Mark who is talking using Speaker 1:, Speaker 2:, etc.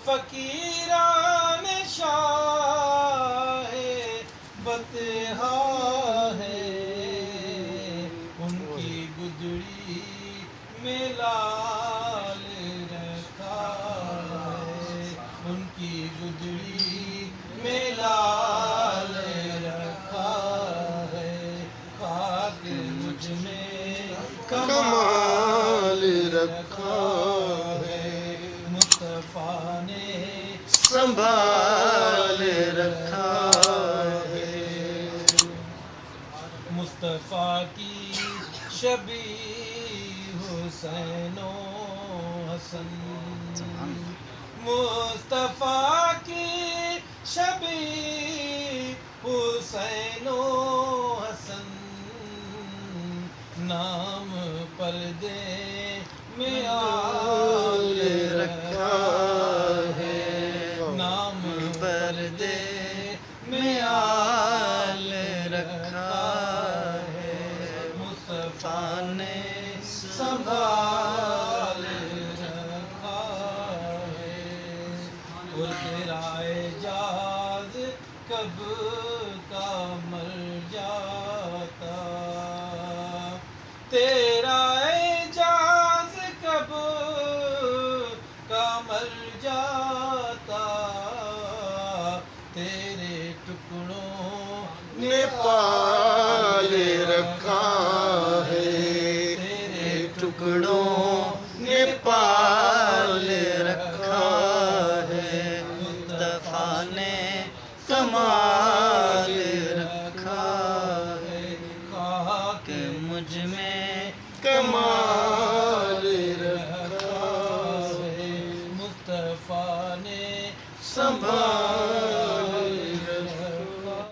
Speaker 1: فقیران شاہ بطحا ہے، ان کی گدڑی میں لال رکھا ہے، ان کی گدڑی میں لال رکھا ہے، خاک مجھ میں
Speaker 2: کمال رکھا ہے،
Speaker 1: مصطفیٰ نے
Speaker 2: سنبھال رکھا ہے،
Speaker 1: مصطفیٰ کی شبیہ حسین و حسن، مصطفیٰ کی شبیہ حسین و حسن، نام پردے میں آل رکھا ہے، نام پردے میں آل رکھا ہے، مصطفیٰ نے سنبھال رکھا ہے، اور تیرا اعجاز کب کا مر جاتا، تیرا اعجاز کب کا مر جاتا، تیرے ٹکڑوں
Speaker 2: نے پال رکھا ہے،
Speaker 1: تیرے
Speaker 2: ٹکڑوں نے پال رکھا ہے، مصطفیٰ نے کمال رکھا ہے،
Speaker 1: خاک
Speaker 2: مجھ میں کمال رکھا ہے،
Speaker 1: مصطفیٰ نے
Speaker 2: سنبھال